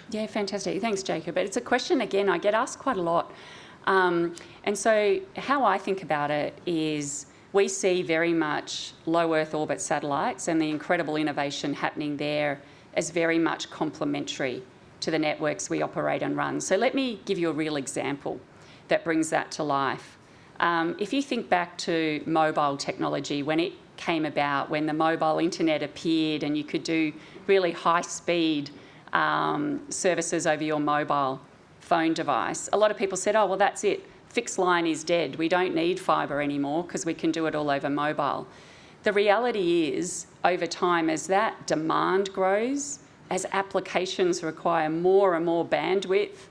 Yeah, fantastic. Thanks, Jacob. But it's a question, again, I get asked quite a lot. And so how I think about it is we see very much low Earth orbit satellites and the incredible innovation happening there as very much complementary to the networks we operate and run. So let me give you a real example that brings that to life. If you think back to mobile technology, when it came about, when the mobile internet appeared and you could do really high-speed services over your mobile phone device, a lot of people said, oh, well, that's it. Fixed line is dead. We don't need fibre anymore because we can do it all over mobile. The reality is, over time, as that demand grows, as applications require more and more bandwidth,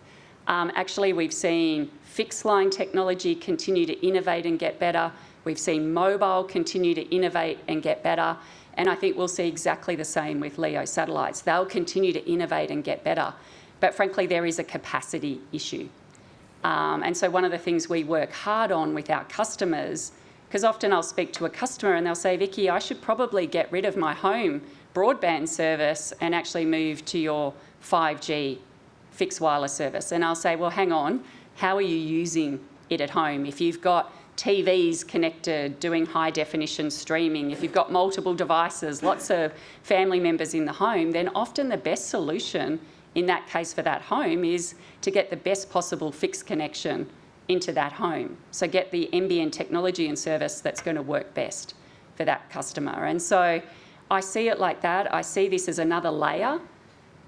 actually we've seen fixed line technology continue to innovate and get better. We've seen mobile continue to innovate and get better. And I think we'll see exactly the same with LEO satellites. They'll continue to innovate and get better. But frankly, there is a capacity issue. And so one of the things we work hard on with our customers, because often I'll speak to a customer and they'll say, Vicki, I should probably get rid of my home broadband service and actually move to your 5G fixed wireless service. And I'll say, well, hang on, how are you using it at home? If you've got TVs connected, doing high definition streaming, if you've got multiple devices, lots of family members in the home, then often the best solution in that case for that home is to get the best possible fixed connection into that home. So get the NBN technology and service that's going to work best for that customer. And so I see it like that. I see this as another layer,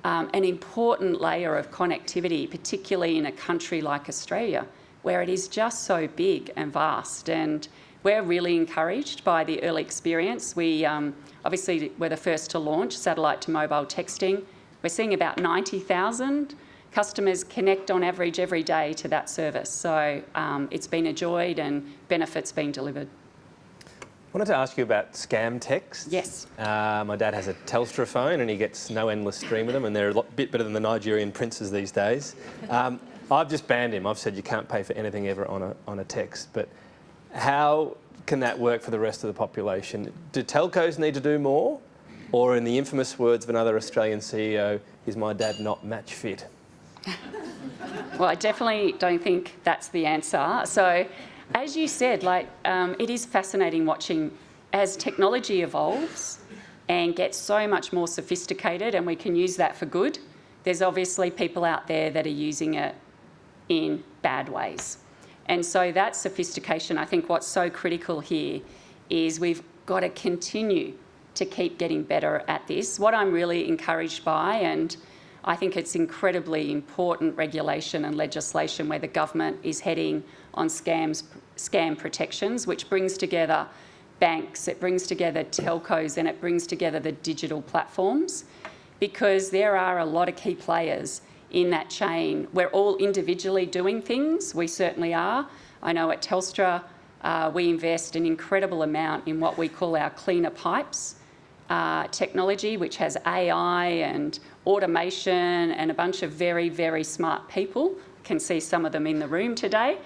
an important layer of connectivity, particularly in a country like Australia, where it is just so big and vast. And we're really encouraged by the early experience. We obviously were the first to launch satellite to mobile texting. We're seeing about 90,000 customers connect on average every day to that service. So it's been enjoyed and benefits being delivered. I wanted to ask you about scam texts. Yes. My dad has a Telstra phone and he gets no endless stream of them, and they're a bit better than the Nigerian princes these days. I've just banned him. I've said you can't pay for anything ever on a text. But how can that work for the rest of the population? Do telcos need to do more? Or in the infamous words of another Australian CEO, is my dad not match fit? Well, I definitely don't think that's the answer. So, as you said, it is fascinating watching as technology evolves and gets so much more sophisticated, and we can use that for good. There's obviously people out there that are using it in bad ways. And so that sophistication, I think what's so critical here is we've got to continue to keep getting better at this. What I'm really encouraged by, and I think it's incredibly important regulation and legislation where the government is heading on scam protections, which brings together banks, it brings together telcos, and it brings together the digital platforms, because there are a lot of key players in that chain. We're all individually doing things, we certainly are. I know at Telstra we invest an incredible amount in what we call our cleaner pipes technology, which has AI and automation and a bunch of very, very smart people. Can see some of them in the room today,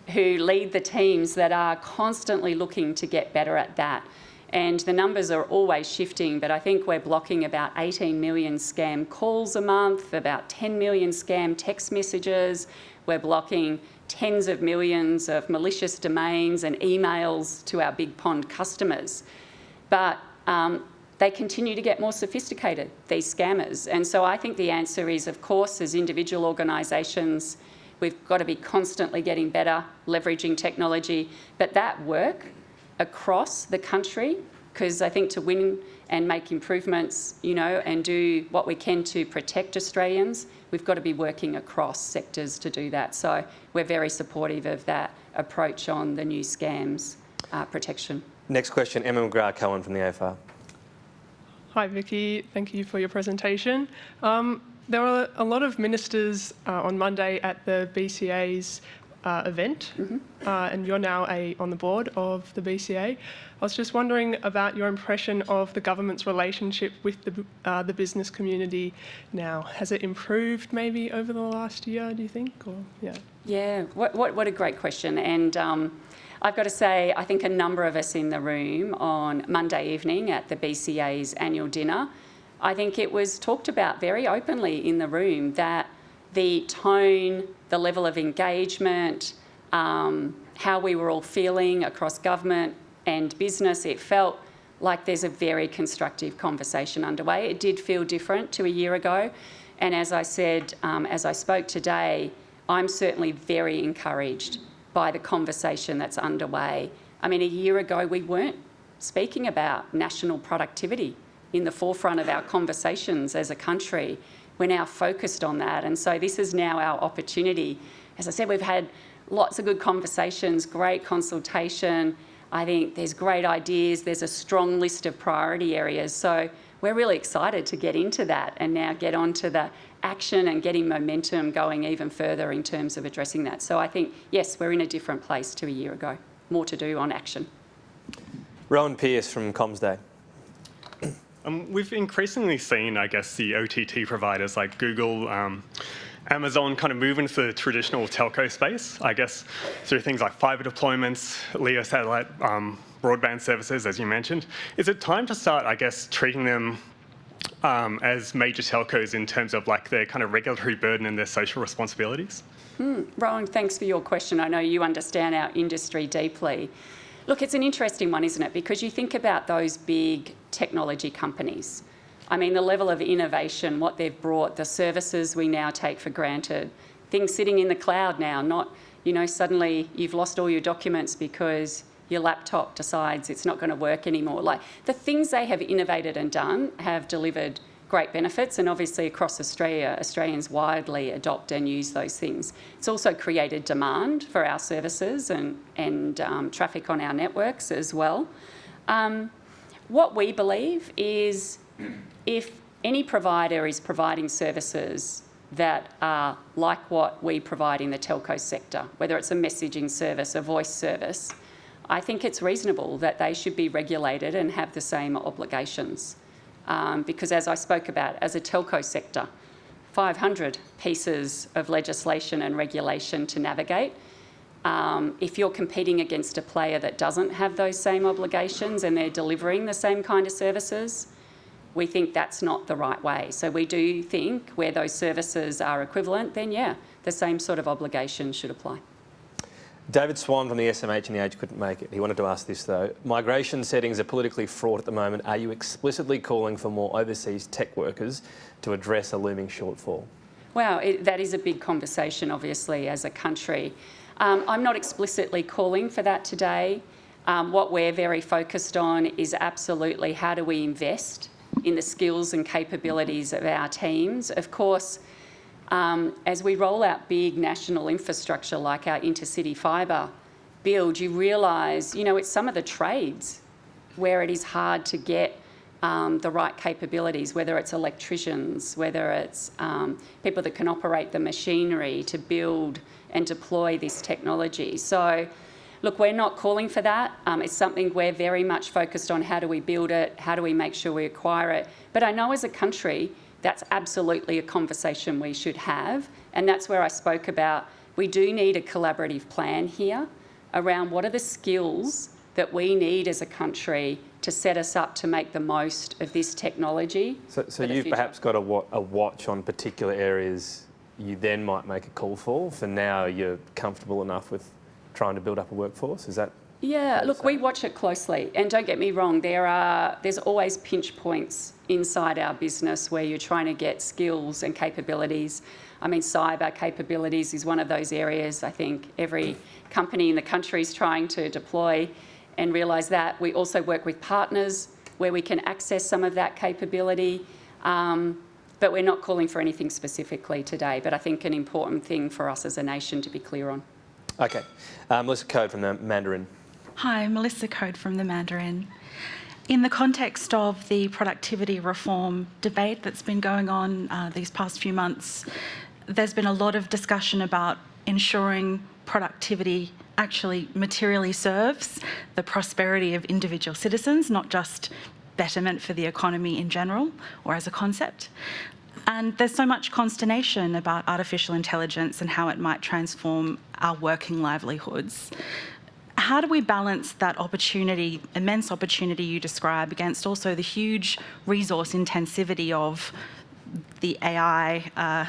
who lead the teams that are constantly looking to get better at that. And the numbers are always shifting, but I think we're blocking about 18 million scam calls a month, about 10 million scam text messages. We're blocking tens of millions of malicious domains and emails to our big pond customers. But they continue to get more sophisticated, these scammers. And so I think the answer is, of course, as individual organisations, we've got to be constantly getting better, leveraging technology, but that work across the country, because I think to win and make improvements, you know, and do what we can to protect Australians, we've got to be working across sectors to do that. So we're very supportive of that approach on the new scams protection. Next question, Emma McGrath-Cohen from the AFR. Hi Vicki, thank you for your presentation. There were a lot of ministers on Monday at the BCA's event, and you're now on the board of the BCA. I was just wondering about your impression of the government's relationship with the business community now. Has it improved maybe over the last year, do you think? Or, yeah, what a great question. And I've got to say, I think a number of us in the room on Monday evening at the BCA's annual dinner, I think it was talked about very openly in the room that the tone, the level of engagement, how we were all feeling across government and business, it felt like there's a very constructive conversation underway. It did feel different to a year ago. And as I said, as I spoke today, I'm certainly very encouraged by the conversation that's underway. I mean, a year ago, we weren't speaking about national productivity in the forefront of our conversations as a country. We're now focused on that. And so this is now our opportunity. As I said, we've had lots of good conversations, great consultation. I think there's great ideas. There's a strong list of priority areas. So we're really excited to get into that and now get on to the action and getting momentum going even further in terms of addressing that. So I think, yes, we're in a different place to a year ago. More to do on action. Rowan Pearce from CommsDay. We've increasingly seen, I guess, the OTT providers like Google, Amazon kind of move into the traditional telco space, I guess, through things like fibre deployments, LEO satellite broadband services, as you mentioned. Is it time to start, I guess, treating them as major telcos in terms of like their kind of regulatory burden and their social responsibilities? Rowan, thanks for your question. I know you understand our industry deeply. Look, it's an interesting one, isn't it? Because you think about those big technology companies. I mean, the level of innovation, what they've brought, the services we now take for granted, things sitting in the cloud now, not, you know, suddenly you've lost all your documents because your laptop decides it's not going to work anymore. Like, the things they have innovated and done have delivered great benefits, and obviously across Australia, Australians widely adopt and use those things. It's also created demand for our services and traffic on our networks as well. What we believe is if any provider is providing services that are like what we provide in the telco sector, whether it's a messaging service, a voice service, I think it's reasonable that they should be regulated and have the same obligations. Because as I spoke about, as a telco sector, 500 pieces of legislation and regulation to navigate. If you're competing against a player that doesn't have those same obligations and they're delivering the same kind of services, we think that's not the right way. So we do think where those services are equivalent, then yeah, the same sort of obligation should apply. David Swan from the SMH and the Age couldn't make it. He wanted to ask this though. Migration settings are politically fraught at the moment. Are you explicitly calling for more overseas tech workers to address a looming shortfall? Well, that is a big conversation, obviously, as a country. I'm not explicitly calling for that today. What we're very focused on is absolutely how do we invest in the skills and capabilities of our teams. Of course, as we roll out big national infrastructure like our intercity fibre build, you realise, it's some of the trades where it is hard to get the right capabilities, whether it's electricians, whether it's people that can operate the machinery to build and deploy this technology. So, look, we're not calling for that. It's something we're very much focused on. How do we build it? How do we make sure we acquire it? But I know as a country, that's absolutely a conversation we should have. And that's where I spoke about we do need a collaborative plan here around what are the skills that we need as a country to set us up to make the most of this technology. So you've perhaps got a watch on particular areas you then might make a call for. For now, you're comfortable enough with trying to build up a workforce? Is that? Yeah, look, we watch it closely. And don't get me wrong, there's always pinch points inside our business where you're trying to get skills and capabilities. I mean, cyber capabilities is one of those areas I think every company in the country is trying to deploy and realise that. We also work with partners where we can access some of that capability. But we're not calling for anything specifically today, but I think an important thing for us as a nation to be clear on. Okay. Melissa Code from the Mandarin. Hi, Melissa Code from the Mandarin. In the context of the productivity reform debate that's been going on these past few months, there's been a lot of discussion about ensuring productivity actually materially serves the prosperity of individual citizens, not just betterment for the economy in general or as a concept. And there's so much consternation about artificial intelligence and how it might transform our working livelihoods. How do we balance that opportunity, immense opportunity you describe, against also the huge resource intensivity of the AI,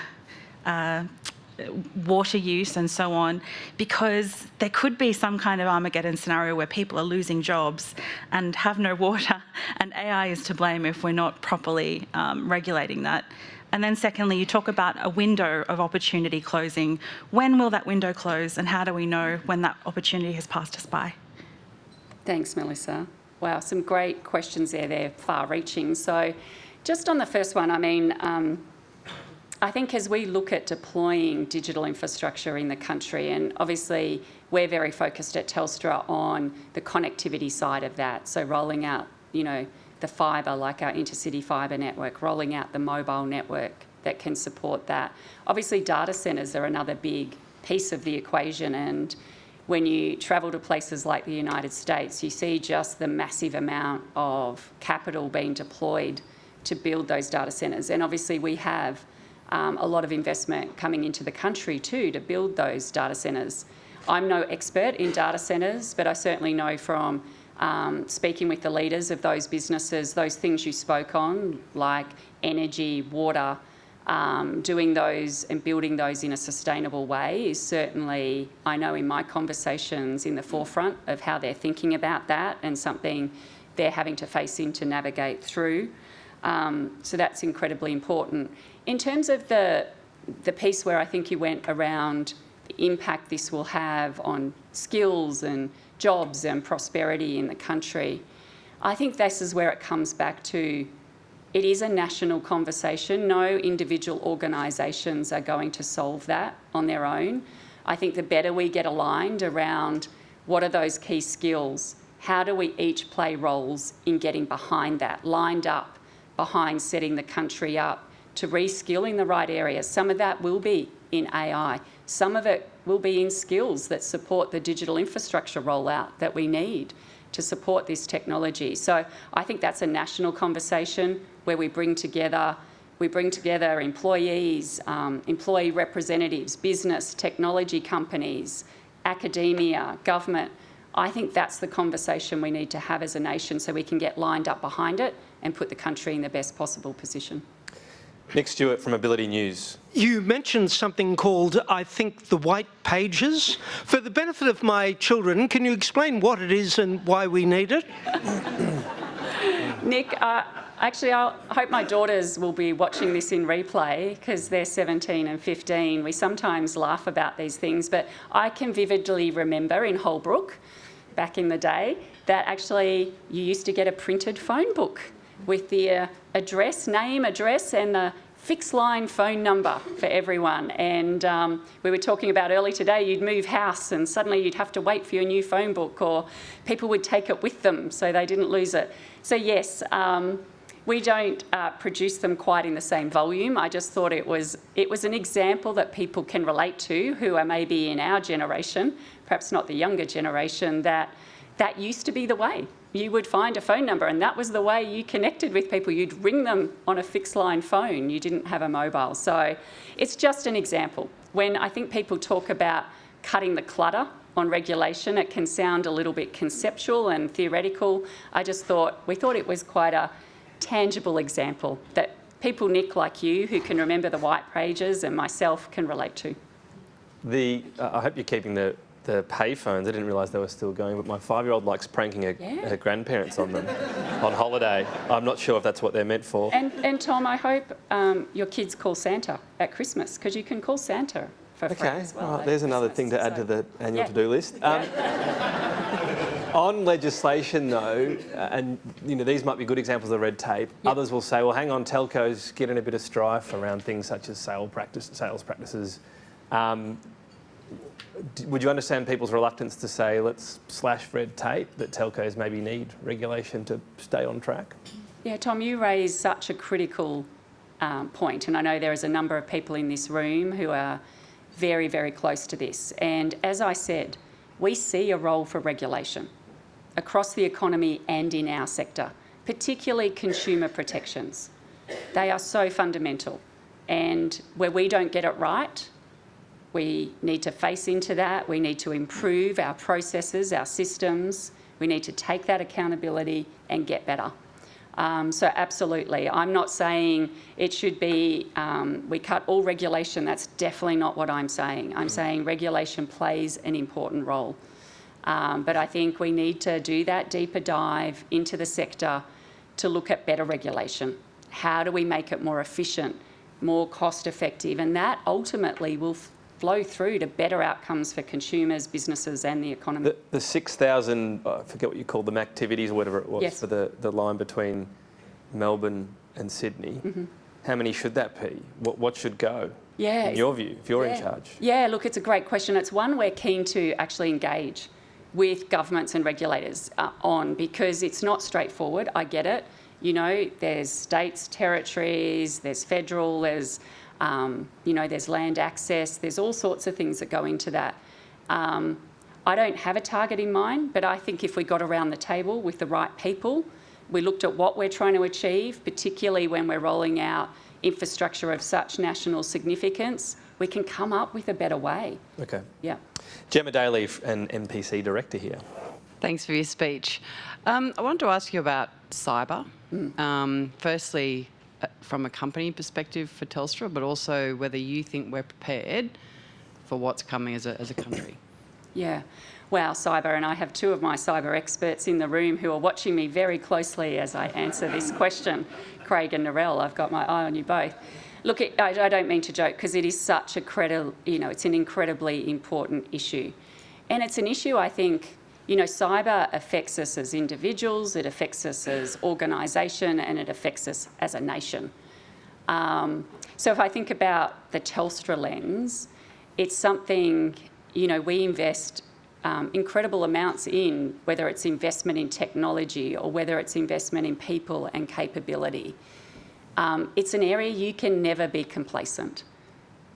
water use and so on, because there could be some kind of Armageddon scenario where people are losing jobs and have no water, and AI is to blame if we're not properly regulating that. And then secondly, you talk about a window of opportunity closing. When will that window close, and how do we know when that opportunity has passed us by? Thanks, Melissa. Wow, some great questions there. They're far-reaching. So just on the first one, I mean, I think as we look at deploying digital infrastructure in the country, and obviously we're very focused at Telstra on the connectivity side of that, so rolling out, the fibre, like our intercity fibre network, rolling out the mobile network that can support that. Obviously, data centres are another big piece of the equation, and when you travel to places like the United States, you see just the massive amount of capital being deployed to build those data centres. And obviously we have a lot of investment coming into the country too to build those data centres. I'm no expert in data centres, but I certainly know from speaking with the leaders of those businesses, those things you spoke on, like energy, water, doing those and building those in a sustainable way is certainly, I know in my conversations, in the forefront of how they're thinking about that and something they're having to face into navigate through. So that's incredibly important. In terms of the piece where I think you went around the impact this will have on skills and jobs and prosperity in the country, I think this is where it comes back to it is a national conversation. No individual organisations are going to solve that on their own. I think the better we get aligned around what are those key skills, how do we each play roles in getting behind that, lined up behind setting the country up to reskill in the right areas. Some of that will be in AI. Some of it will be in skills that support the digital infrastructure rollout that we need to support this technology. So I think that's a national conversation where we bring together employees, employee representatives, business, technology companies, academia, government. I think that's the conversation we need to have as a nation so we can get lined up behind it and put the country in the best possible position. Nick Stewart from Ability News. You mentioned something called, I think, the white pages. For the benefit of my children, can you explain what it is and why we need it? Nick, actually, I hope my daughters will be watching this in replay because they're 17 and 15. We sometimes laugh about these things, but I can vividly remember in Holbrook, back in the day, that actually you used to get a printed phone book with the name, address and the fixed line phone number for everyone. And we were talking about early today, you'd move house and suddenly you'd have to wait for your new phone book, or people would take it with them so they didn't lose it. So yes, we don't produce them quite in the same volume. I just thought it was an example that people can relate to who are maybe in our generation, perhaps not the younger generation, that used to be the way. You would find a phone number and that was the way you connected with people. You'd ring them on a fixed line phone. You didn't have a mobile. So it's just an example. When I think people talk about cutting the clutter on regulation, it can sound a little bit conceptual and theoretical. We thought it was quite a tangible example that people, Nick, like you, who can remember the white pages, and myself can relate to. I hope you're keeping the payphones. I didn't realise they were still going, but my 5-year-old likes pranking her grandparents on them on holiday. I'm not sure if that's what they're meant for. And Tom, I hope your kids call Santa at Christmas, because you can call Santa for free as well. Right, there's another thing to add to the annual to-do list. On legislation, though, and these might be good examples of red tape. Others will say, well, hang on, telcos get in a bit of strife around things such as sales practices. Would you understand people's reluctance to say, let's slash red tape, that telcos maybe need regulation to stay on track? Yeah, Tom, you raise such a critical point, and I know there is a number of people in this room who are very, very close to this. And as I said, we see a role for regulation across the economy and in our sector, particularly consumer protections. They are so fundamental, and where we don't get it right, we need to face into that. We need to improve our processes, our systems. We need to take that accountability and get better. So absolutely, I'm not saying it should be, we cut all regulation. That's definitely not what I'm saying. I'm saying regulation plays an important role. But I think we need to do that deeper dive into the sector to look at better regulation. How do we make it more efficient, more cost effective? And that ultimately will flow through to better outcomes for consumers, businesses and the economy. The 6,000, I forget what you called them, activities or whatever it was, for the line between Melbourne and Sydney. How many should that be? What should go, in your view, if you're in charge? Yeah, look, it's a great question. It's one we're keen to actually engage with governments and regulators on, because it's not straightforward. I get it. There's states, territories, there's federal, there's there's land access, there's all sorts of things that go into that. I don't have a target in mind, but I think if we got around the table with the right people, we looked at what we're trying to achieve, particularly when we're rolling out infrastructure of such national significance, we can come up with a better way. Okay. Yeah. Gemma Daly, an MPC Director here. Thanks for your speech. I wanted to ask you about cyber. Firstly, from a company perspective for Telstra, but also whether you think we're prepared for what's coming as a country. Yeah. Wow, cyber, and I have two of my cyber experts in the room who are watching me very closely as I answer this question. Craig and Narelle, I've got my eye on you both. Look, I don't mean to joke, because it is such a it's an incredibly important issue. And it's an issue, I think, cyber affects us as individuals, it affects us as organisation, and it affects us as a nation. So if I think about the Telstra lens, it's something, we invest incredible amounts in, whether it's investment in technology or whether it's investment in people and capability. It's an area you can never be complacent.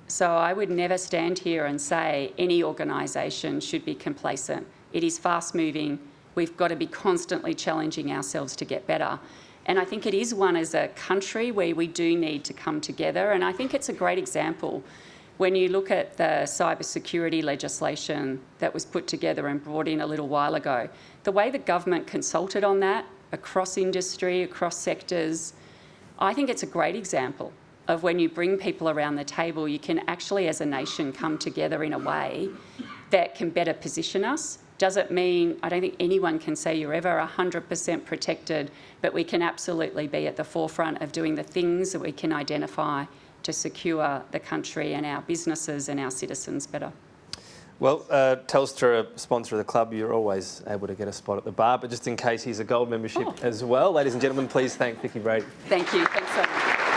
So I would never stand here and say any organisation should be complacent. It is fast moving. We've got to be constantly challenging ourselves to get better. And I think it is one as a country where we do need to come together. And I think it's a great example when you look at the cybersecurity legislation that was put together and brought in a little while ago. The way the government consulted on that across industry, across sectors, I think it's a great example of when you bring people around the table, you can actually, as a nation, come together in a way that can better position us. Does it mean, I don't think anyone can say you're ever 100% protected, but we can absolutely be at the forefront of doing the things that we can identify to secure the country and our businesses and our citizens better. Well, Telstra, a sponsor of the club, you're always able to get a spot at the bar, but just in case, here's a gold membership as well. Ladies and gentlemen, please thank Vicki Brady. Thank you. Thanks so much.